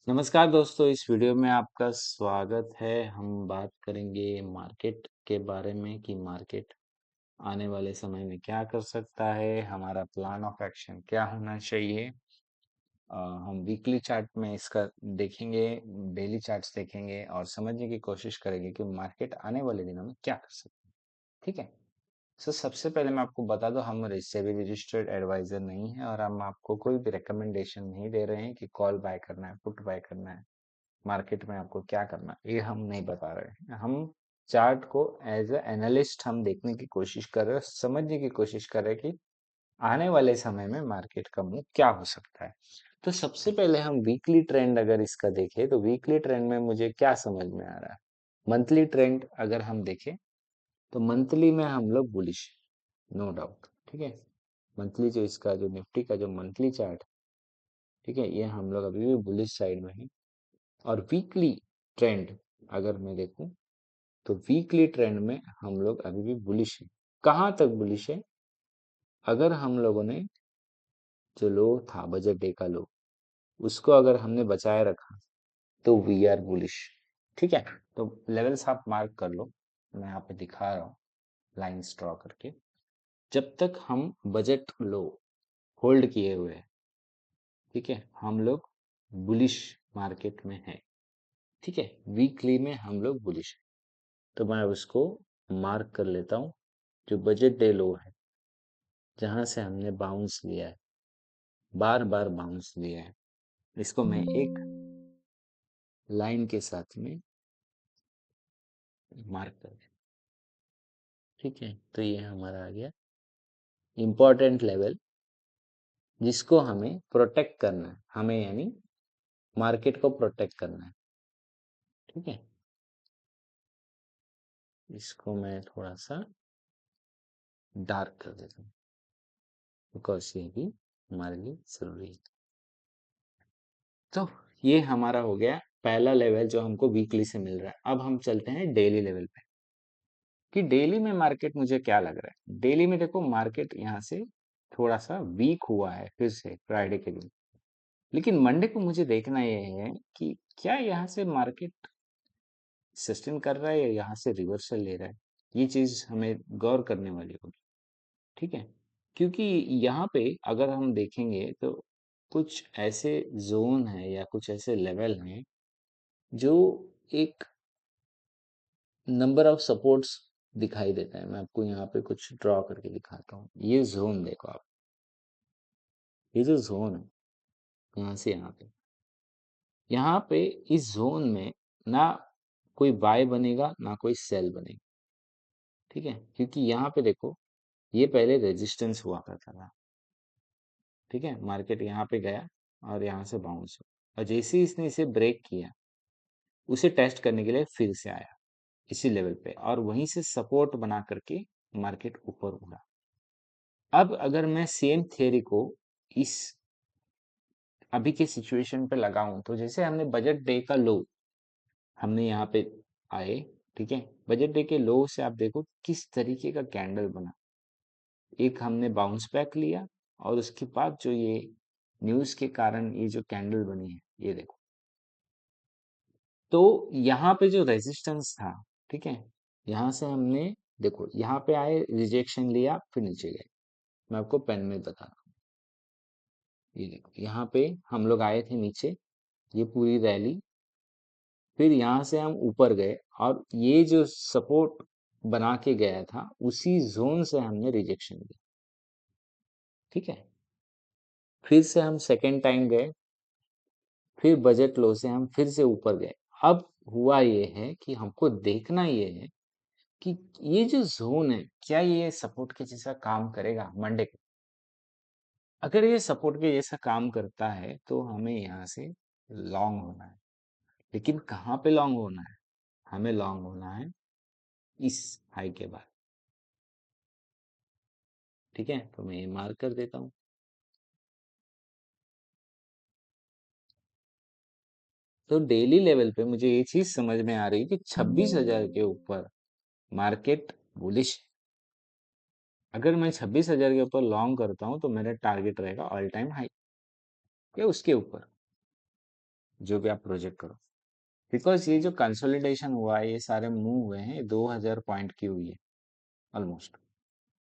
नमस्कार दोस्तों, इस वीडियो में आपका स्वागत है। हम बात करेंगे मार्केट के बारे में कि मार्केट आने वाले समय में क्या कर सकता है, हमारा प्लान ऑफ एक्शन क्या होना चाहिए। हम वीकली चार्ट में इसका देखेंगे, डेली चार्ट्स देखेंगे और समझने की कोशिश करेंगे कि मार्केट आने वाले दिनों में क्या कर सकता है। ठीक है। सबसे पहले मैं आपको बता दूं, हम सेबी रजिस्टर्ड एडवाइजर नहीं है और हम आपको कोई भी रिकमेंडेशन नहीं दे रहे हैं कि कॉल बाय करना है, पुट बाय करना है, मार्केट में आपको क्या करना है, ये हम नहीं बता रहे हैं। हम चार्ट को एज ए एनालिस्ट हम देखने की कोशिश कर रहे हैं, समझने की कोशिश कर रहे हैं कि आने वाले समय में मार्केट का मूव क्या हो सकता है। तो सबसे पहले हम वीकली ट्रेंड अगर इसका देखें तो वीकली ट्रेंड में मुझे क्या समझ में आ रहा है। मंथली ट्रेंड अगर हम देखें तो मंथली में हम लोग बुलिश, नो डाउट। ठीक है। मंथली जो इसका जो निफ्टी का जो मंथली चार्ट, ठीक है, ये हम लोग अभी भी बुलिश साइड में है। और वीकली ट्रेंड अगर मैं देखूं तो वीकली ट्रेंड में हम लोग अभी भी बुलिश है। कहां तक बुलिश है? अगर हम लोगों ने जो लो था बजट डे का लो, उसको अगर हमने बचाए रखा तो वी आर बुलिश। ठीक है। तो लेवल्स आप मार्क कर लो, मैं यहाँ पे दिखा रहा हूँ लाइंस ड्रॉ करके। जब तक हम बजट लो होल्ड किए हुए हैं, ठीक है, हम लोग बुलिश मार्केट में है। ठीक है। वीकली में हम लोग बुलिश है। तो मैं उसको मार्क कर लेता हूँ। जो बजट डे लो है, जहां से हमने बाउंस लिया है, बार बार बाउंस लिया है, इसको मैं एक लाइन के साथ में मार्क कर दिया। ठीक है। तो ये हमारा आ गया इंपॉर्टेंट लेवल, जिसको हमें प्रोटेक्ट करना है, हमें यानी मार्केट को प्रोटेक्ट करना है। ठीक है। इसको मैं थोड़ा सा डार्क कर देता हूँ बिकॉज ये भी हमारे लिए जरूरी है। तो ये हमारा हो गया पहला लेवल जो हमको वीकली से मिल रहा है। अब हम चलते हैं डेली लेवल पे कि डेली में मार्केट मुझे क्या लग रहा है। डेली में देखो मार्केट यहाँ से थोड़ा सा वीक हुआ है फिर से फ्राइडे के दिन, लेकिन मंडे को मुझे देखना ये है कि क्या यहाँ से मार्केट सस्टेन कर रहा है या यहाँ से रिवर्सल ले रहा है। ये चीज हमें गौर करने वाली होगी। ठीक है। क्योंकि यहाँ पे अगर हम देखेंगे तो कुछ ऐसे जोन है या कुछ ऐसे लेवल हैं जो एक नंबर ऑफ सपोर्ट्स दिखाई देता है। मैं आपको यहाँ पे कुछ ड्रॉ करके दिखाता हूँ। ये जोन देखो आप, ये जो जोन है यहाँ से यहाँ पे इस जोन में ना कोई बाय बनेगा ना कोई सेल बनेगा। ठीक है। क्योंकि यहाँ पे देखो ये पहले रेजिस्टेंस हुआ करता था। ठीक है। मार्केट यहाँ पे गया और यहाँ से बाउंस हुआ और जैसे ही इसने इसे ब्रेक किया, उसे टेस्ट करने के लिए फिर से आया इसी लेवल पे और वहीं से सपोर्ट बना करके मार्केट ऊपर उड़ा। अब अगर मैं सेम थियरी को इस अभी के सिचुएशन पे लगाऊं तो जैसे हमने बजट डे का लो हमने यहाँ पे आए, ठीक है, बजट डे के लो से आप देखो किस तरीके का कैंडल बना। एक हमने बाउंस बैक लिया और उसके बाद जो ये न्यूज के कारण ये जो कैंडल बनी है, ये देखो। तो यहाँ पे जो रेजिस्टेंस था, ठीक है, यहाँ से हमने देखो यहाँ पे आए, रिजेक्शन लिया, फिर नीचे गए। मैं आपको पेन में बता रहा हूँ। ये देखो यहाँ पे हम लोग आए थे नीचे, ये पूरी रैली, फिर यहाँ से हम ऊपर गए और ये जो सपोर्ट बना के गया था उसी जोन से हमने रिजेक्शन लिया। ठीक है। फिर से हम सेकेंड टाइम गए, फिर बजट लो से हम फिर से ऊपर गए। अब हुआ ये है कि हमको देखना ये है कि ये जो जोन है क्या ये सपोर्ट के जैसा काम करेगा मंडे को। अगर ये सपोर्ट के जैसा काम करता है तो हमें यहाँ से लॉन्ग होना है। लेकिन कहाँ पे लॉन्ग होना है? हमें लॉन्ग होना है इस हाई के बाद। ठीक है। तो मैं ये मार्क कर देता हूँ। तो डेली लेवल पे मुझे ये चीज समझ में आ रही है कि 26,000 के ऊपर मार्केट बुलिश है। अगर मैं 26,000 के ऊपर लॉन्ग करता हूँ तो मेरा टारगेट रहेगा ऑल टाइम हाई या उसके ऊपर। जो भी आप प्रोजेक्ट करो, बिकॉज ये जो कंसोलिडेशन हुआ है ये सारे मूव हुए हैं 2000 पॉइंट की हुई है ऑलमोस्ट।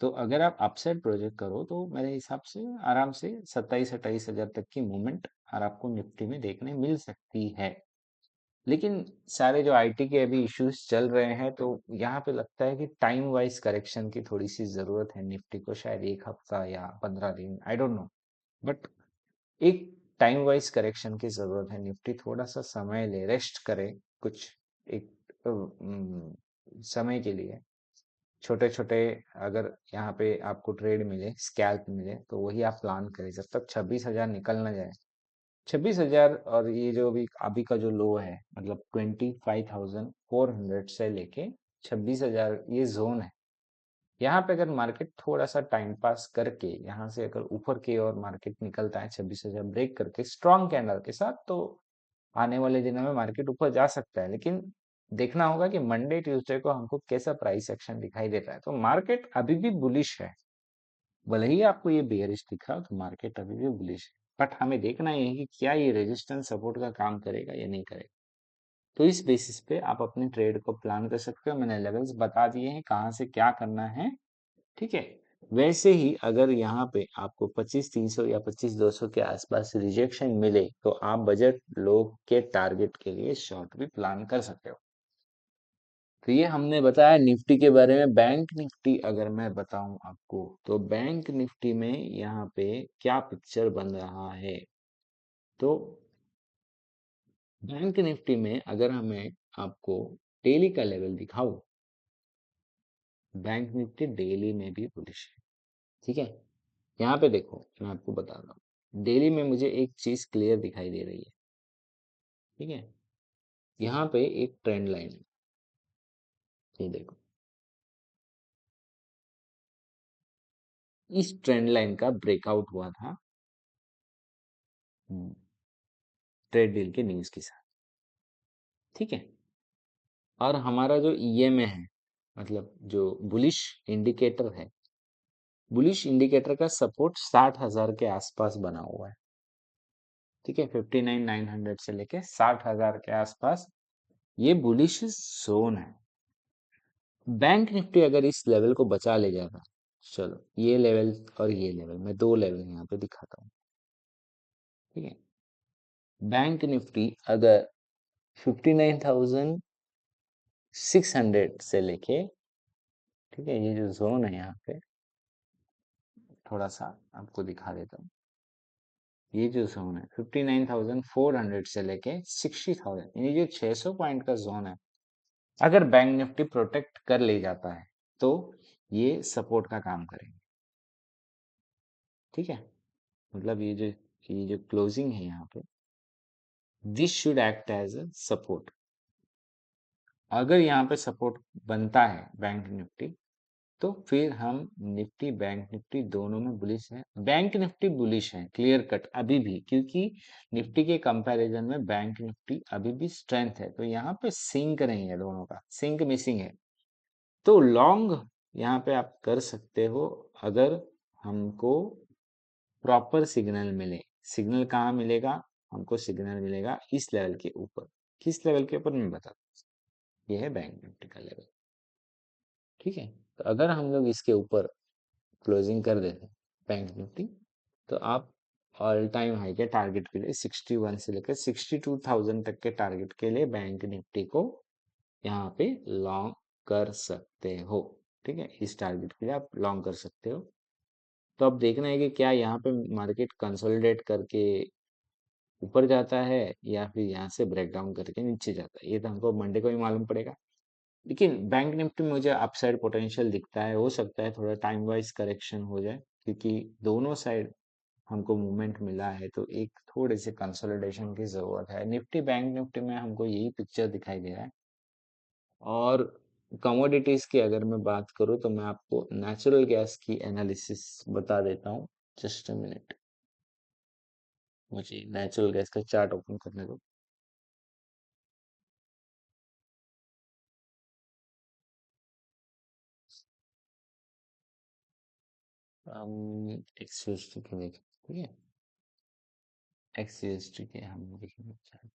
तो अगर आप अपसाइड प्रोजेक्ट करो तो मेरे हिसाब से आराम से 27-28 हजार तक की मूवमेंट और आपको निफ्टी में देखने मिल सकती है। लेकिन सारे जो आईटी के अभी इश्यूज चल रहे हैं तो यहाँ पे लगता है कि टाइम वाइज करेक्शन की थोड़ी सी जरूरत है निफ्टी को, शायद 1 हफ्ता या 15 दिन, आई डोंट नो। बट एक टाइम वाइज करेक्शन की जरूरत है, निफ्टी थोड़ा सा समय ले, रेस्ट करे कुछ एक समय के लिए। छोटे छोटे अगर यहाँ पे आपको ट्रेड मिले, स्कैल्प मिले, तो वही आप प्लान करें जब तक 26 हजार निकल ना जाए। 26 हजार, और ये जो अभी अभी का जो लो है मतलब 25,400 से लेके 26 हजार, ये जोन है। यहाँ पे अगर मार्केट थोड़ा सा टाइम पास करके यहाँ से अगर ऊपर की ओर मार्केट निकलता है 26 हजार ब्रेक करके स्ट्रॉन्ग कैंडल के साथ, तो आने वाले दिनों में मार्केट ऊपर जा सकता है। लेकिन देखना होगा कि मंडे ट्यूसडे को हमको कैसा प्राइस एक्शन दिखाई देता है। तो मार्केट अभी भी बुलिश है, भले ही आपको ये बेयरिश दिख रहा हो, तो मार्केट अभी भी बुलिश है। बट हमें देखना ये है कि क्या ये रेजिस्टेंस सपोर्ट का काम करेगा या नहीं करेगा। तो इस बेसिस पे आप अपने ट्रेड को प्लान कर सकते हो। मैंने लेवल्स बता दिए हैं कहाँ से क्या करना है, ठीक है। वैसे ही अगर यहाँ पे आपको 25,300 या 25,200 के आसपास रिजेक्शन मिले तो आप बजट लो के टारगेट के लिए शॉर्ट भी प्लान कर सकते हो। तो ये हमने बताया निफ्टी के बारे में। बैंक निफ्टी अगर मैं बताऊं आपको, तो बैंक निफ्टी में यहाँ पे क्या पिक्चर बन रहा है, तो बैंक निफ्टी में अगर हमें आपको डेली का लेवल दिखाऊं, बैंक निफ्टी डेली में भी बुलिश है, ठीक है। यहाँ पे देखो, मैं आपको बता रहा हूँ डेली में मुझे एक चीज क्लियर दिखाई दे रही है, ठीक है। यहाँ पे एक ट्रेंड लाइन है, ये देखो, इस ट्रेंड लाइन का ब्रेकआउट हुआ था ट्रेड डील के न्यूज के साथ, ठीक है। और हमारा जो ईएमए है, मतलब जो बुलिश इंडिकेटर है, बुलिश इंडिकेटर का सपोर्ट 60 हजार के आसपास बना हुआ है, ठीक है। 59,900 से लेके 60 हजार के आसपास ये बुलिश जोन है। बैंक निफ्टी अगर इस लेवल को बचा ले जाएगा, चलो ये लेवल और ये लेवल, मैं दो लेवल यहाँ पे दिखाता हूँ, ठीक है। बैंक निफ्टी अगर 59,600 से लेके, ठीक है, ये जो जोन है यहाँ पे थोड़ा सा आपको दिखा देता हूँ, ये जो जोन है 59,400 से लेके 60,000, ये जो 600 पॉइंट का जोन है, अगर बैंक निफ्टी प्रोटेक्ट कर ले जाता है तो ये सपोर्ट का काम करेंगे, ठीक है। मतलब ये जो क्लोजिंग है यहाँ पे, this should act as a support. अगर यहाँ पे सपोर्ट बनता है बैंक निफ्टी, तो फिर हम निफ्टी बैंक निफ्टी दोनों में बुलिश है। बैंक निफ्टी बुलिश है क्लियर कट अभी भी, क्योंकि निफ्टी के कंपैरिजन में बैंक निफ्टी अभी भी स्ट्रेंथ है। तो यहाँ पे सिंक नहीं है, दोनों का सिंक मिसिंग है। तो लॉन्ग यहाँ पे आप कर सकते हो अगर हमको प्रॉपर सिग्नल मिले। सिग्नल कहाँ मिलेगा, हमको सिग्नल मिलेगा इस लेवल के ऊपर। किस लेवल के ऊपर मैं बता, ये है बैंक निफ्टी का लेवल, ठीक है। तो अगर हम लोग इसके ऊपर क्लोजिंग कर देते बैंक निफ्टी, तो आप ऑल टाइम हाई के टारगेट के लिए 61 से लेकर 62,000 तक के टारगेट के लिए बैंक निफ्टी को यहाँ पे लॉन्ग कर सकते हो, ठीक है। इस टारगेट के लिए आप लॉन्ग कर सकते हो। तो अब देखना है कि क्या यहाँ पे मार्केट कंसोलिडेट करके ऊपर जाता है या फिर यहाँ से ब्रेक डाउन करके नीचे जाता है, ये तो हमको मंडे को ही मालूम पड़ेगा। लेकिन बैंक निफ्टी में मुझे अपसाइड पोटेंशियल दिखता है, हो सकता है थोड़ा टाइम वाइज करेक्शन हो जाए, क्योंकि दोनों साइड हमको मूवमेंट मिला है, तो एक थोड़े से कंसोलिडेशन की जरूरत है। निफ्टी बैंक निफ्टी में हमको यही पिक्चर दिखाई दे रहा है। और कमोडिटीज की अगर मैं बात करूँ तो मैं आपको नेचुरल गैस की एनालिसिस बता देता हूँ। जस्ट अ मिनट, मुझे नेचुरल गैस का चार्ट ओपन करने दो। हम एक्सक्यूज ठीक है, XCST के हम देखेंगे chart।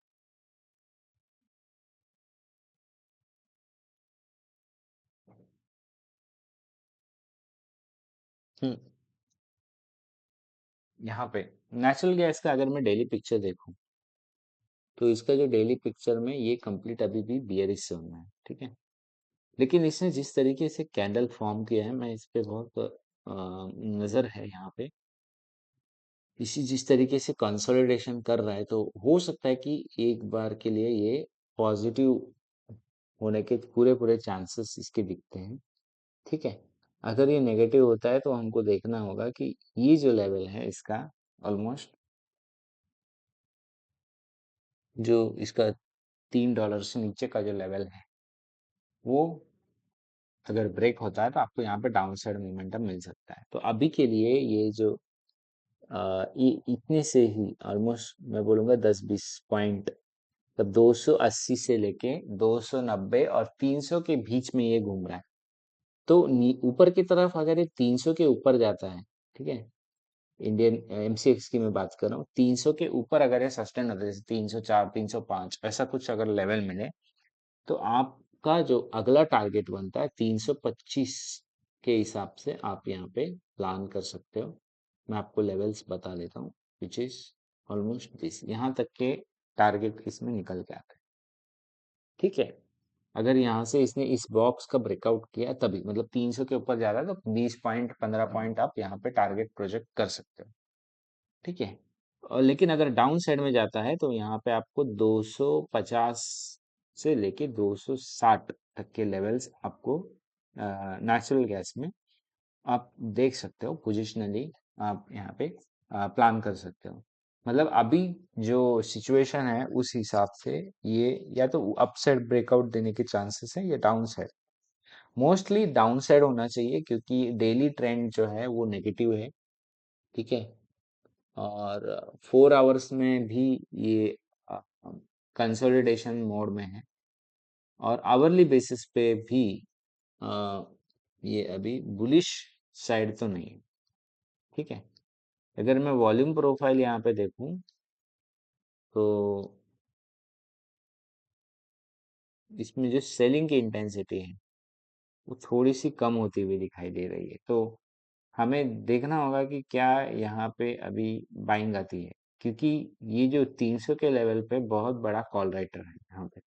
हम्म, यहाँ पे नेचुरल गैस का अगर मैं डेली पिक्चर देखूं तो इसका जो डेली पिक्चर में ये कंप्लीट अभी भी बियरिश जोन में है, ठीक है। लेकिन इसने जिस तरीके से कैंडल फॉर्म किया है, मैं इस पे बहुत नजर है यहाँ पे। इसी जिस तरीके से कंसोलिडेशन कर रहा है, तो हो सकता है कि एक बार के लिए ये पॉजिटिव होने के पूरे पूरे चांसेस इसके दिखते हैं, ठीक है। अगर ये नेगेटिव होता है तो हमको देखना होगा कि ये जो लेवल है इसका, ऑलमोस्ट जो इसका $3 से नीचे का जो लेवल है, वो अगर ब्रेक होता है तो आपको यहाँ पे डाउन साइड मोमेंटम मिल सकता है। तो अभी के लिए ये जो ये इतने से ही ऑलमोस्ट मैं बोलूंगा 10-20 पॉइंट, तब 280 से लेके 290 और 300 के बीच में ये घूम रहा है। तो ऊपर की तरफ अगर ये 300 के ऊपर जाता है, ठीक है, इंडियन एमसीएक्स की मैं बात कर रहा हूँ, 300 के ऊपर अगर ये सस्टेन होता है, जैसे 304 305 ऐसा कुछ अगर लेवल मिले, तो आपका जो अगला टारगेट बनता है 325 के हिसाब से आप यहाँ पे प्लान कर सकते हो। मैं आपको लेवल्स बता देता हूँ, विच इज ऑलमोस्ट दिस, यहाँ तक के टारगेट इसमें निकल के आते हैं, ठीक है। अगर यहाँ से इसने इस बॉक्स का ब्रेकआउट किया तभी, मतलब 300 के ऊपर जा रहा है तो 20 पॉइंट 15 पॉइंट आप यहाँ पे टारगेट प्रोजेक्ट कर सकते हो, ठीक है। और लेकिन अगर डाउन साइड में जाता है तो यहाँ पे आपको 250 से लेके 260 तक के लेवल्स आपको नेचुरल गैस में आप देख सकते हो पोजिशनली, आप यहाँ पे प्लान कर सकते हो। मतलब अभी जो सिचुएशन है उस हिसाब से ये या तो अप साइड ब्रेकआउट देने के चांसेस है या down side, mostly down side होना चाहिए क्योंकि डेली ट्रेंड जो है वो नेगेटिव है, ठीक है। और 4 आवर्स में भी ये कंसोलिडेशन मोड में है, और आवरली बेसिस पे भी अ, ये अभी बुलिश साइड तो नहीं है, ठीक है। अगर मैं वॉल्यूम प्रोफाइल यहाँ पे देखूं तो इसमें जो सेलिंग की इंटेंसिटी है वो थोड़ी सी कम होती हुई दिखाई दे रही है। तो हमें देखना होगा कि क्या यहाँ पे अभी बाइंग आती है, क्योंकि ये जो 300 के लेवल पे बहुत बड़ा कॉल राइटर है यहाँ पे।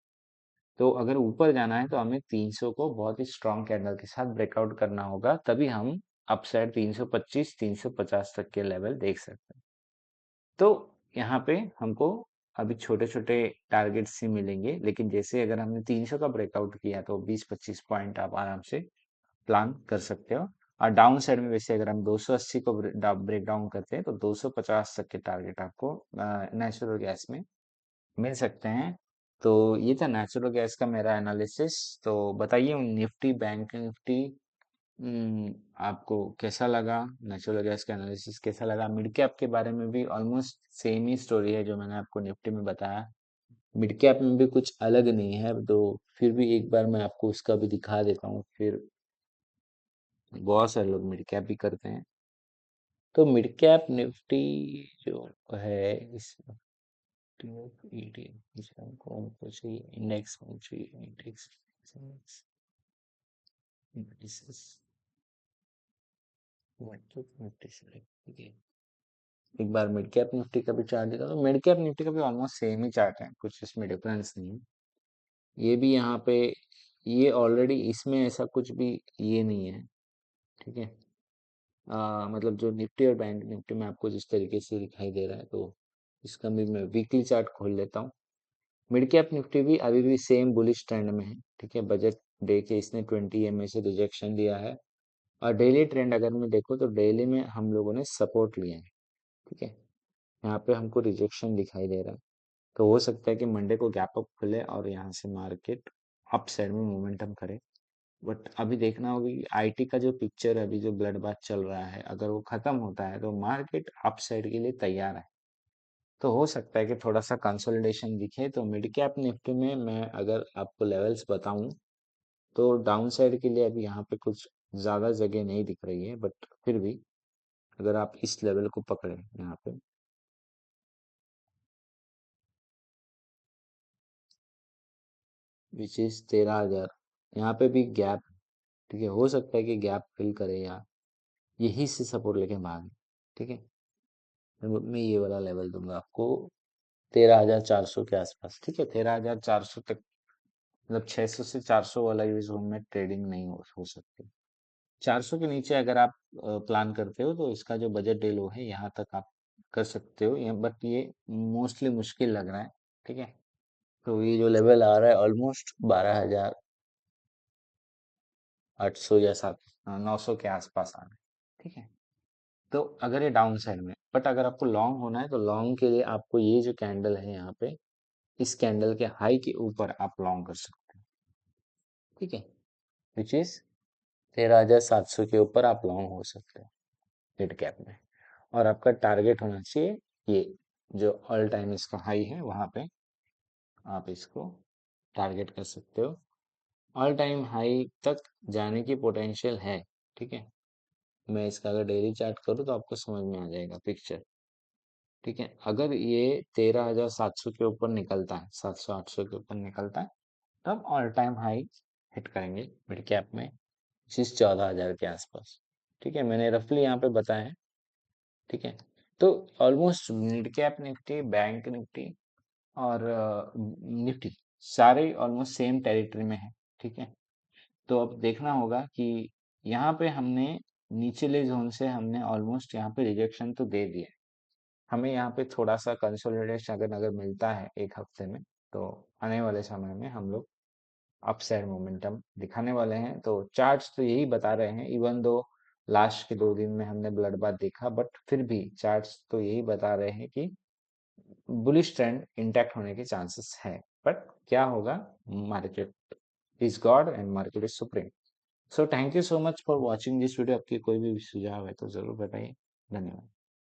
तो अगर ऊपर जाना है तो हमें 300 को बहुत ही स्ट्रॉन्ग कैंडल के साथ ब्रेकआउट करना होगा, तभी हम अपसाइड 325 350 तक के लेवल देख सकते हैं। तो यहाँ पे हमको अभी छोटे छोटे टारगेट्स ही मिलेंगे, लेकिन जैसे अगर हमने 300 का ब्रेकआउट किया तो 20-25 पॉइंट आप आराम से प्लान कर सकते हो। और डाउन साइड में वैसे अगर हम 280 को ब्रेक डाउन करते हैं तो 250 तक के टारगेट आपको नेचुरल गैस में मिल सकते हैं। तो ये था नेचुरल गैस का मेरा एनालिसिस। तो बताइए निफ्टी बैंक निफ्टी, आपको कैसा लगा, नेचुरल गैस का एनालिसिस कैसा लगा। मिड कैप के बारे में भी ऑलमोस्ट सेम ही स्टोरी है जो मैंने आपको निफ्टी में बताया, मिड कैप में भी कुछ अलग नहीं है। तो फिर भी एक बार मैं आपको उसका भी दिखा देता हूँ, फिर बहुत सारे लोग मिड कैप भी करते हैं। तो मिड कैप निफ्टी जो है, इस हमको हमको चाहिए इंडेक्स में, चाहिए इंडेक्स एक बार मिड कैप निफ्टी का भी चार्ट देखा तो मिड कैप निफ्टी का भी ऑलमोस्ट सेम ही चार्ट है, कुछ इसमें डिफरेंस नहीं है। ये भी यहाँ पे, ये ऑलरेडी इसमें ऐसा कुछ भी ये नहीं है, ठीक है। मतलब जो निफ्टी और बैंक निफ्टी में आपको जिस तरीके से दिखाई दे रहा है, तो इसका भी मैं वीकली चार्ट खोल लेता हूँ। मिड कैप निफ्टी भी अभी भी सेम बुलिश ट्रेंड में है, ठीक है। बजट डे के इसने 20 EMA से रिजेक्शन दिया है, और डेली ट्रेंड अगर मैं देखूँ तो डेली में हम लोगों ने सपोर्ट लिया है, ठीक है। यहाँ पे हमको रिजेक्शन दिखाई दे रहा है, तो हो सकता है कि मंडे को गैप अप खुले और यहाँ से मार्केट अप साइड में मोमेंटम करे। बट अभी देखना होगा कि आईटी का जो पिक्चर है, अभी जो ब्लड बाथ चल रहा है, अगर वो खत्म होता है तो मार्केट अप साइड के लिए तैयार है। तो हो सकता है कि थोड़ा सा कंसोलिडेशन दिखे। तो मिड कैप निफ्टी में मैं अगर आपको लेवल्स बताऊं तो डाउन साइड के लिए अभी यहाँ पे कुछ ज्यादा जगह नहीं दिख रही है, बट फिर भी अगर आप इस लेवल को पकड़े यहाँ पे, विच इज 13,000। यहाँ पे भी गैप, ठीक है, हो सकता है कि गैप फिल करे या यही से सपोर्ट लेके भागे। ठीक है, मैं ये वाला लेवल दूंगा आपको 13,400 के आसपास। ठीक है, 13,400 तक, मतलब 600 से 400 वाला ये जोन में ट्रेडिंग नहीं हो सकती। 400 के नीचे अगर आप प्लान करते हो तो इसका जो बजट डे लो है यहाँ तक आप कर सकते हो, बट ये मोस्टली मुश्किल लग रहा है। ठीक है, तो ये जो लेवल आ रहा है ऑलमोस्ट 12,800 या 900 के आसपास आ रहा है। ठीक है, तो अगर ये डाउन साइड में, बट अगर आपको लॉन्ग होना है तो लॉन्ग के लिए आपको ये जो कैंडल है यहाँ पे, इस कैंडल के हाई के ऊपर आप लॉन्ग कर सकते हैं। ठीक है, विच इज 13,700 के ऊपर आप लॉन्ग हो सकते हैं मिड कैप में। और आपका टारगेट होना चाहिए ये जो ऑल टाइम इसका हाई है वहां पे आप इसको टारगेट कर सकते हो। ऑल टाइम हाई तक जाने की पोटेंशियल है। ठीक है, मैं इसका अगर डेली चार्ट करूँ तो आपको समझ में आ जाएगा पिक्चर। ठीक है, अगर ये 13,700 के ऊपर निकलता है, 700 800 के ऊपर निकलता है, तब ऑल टाइम हाई हिट करेंगे मिड कैप में, जिस 14,000 के आसपास। ठीक है, मैंने रफली यहाँ पे बताया है। ठीक है, तो almost mid cap Nifty, bank Nifty और निफ्टी सारे ऑलमोस्ट सेम टेरिटरी में है। ठीक है, तो अब देखना होगा कि यहाँ पे हमने निचले जोन से हमने ऑलमोस्ट यहाँ पे रिजेक्शन तो दे दिया है। हमें यहाँ पे थोड़ा सा कंसोलिडेशन अगर अगर मिलता है एक हफ्ते में, तो आने वाले समय में हम लोग अपसाइड मोमेंटम दिखाने वाले हैं। तो चार्ट्स तो यही बता रहे हैं, इवन दो लास्ट के 2 दिन में हमने ब्लड बाथ देखा, बट फिर भी चार्ट्स तो यही बता रहे हैं कि बुलिश ट्रेंड इंटैक्ट होने के चांसेस है। बट क्या होगा, market is God and market is supreme. So thank you so much for watching this video. आपकी कोई भी सुझाव है तो जरूर बताइए। धन्यवाद।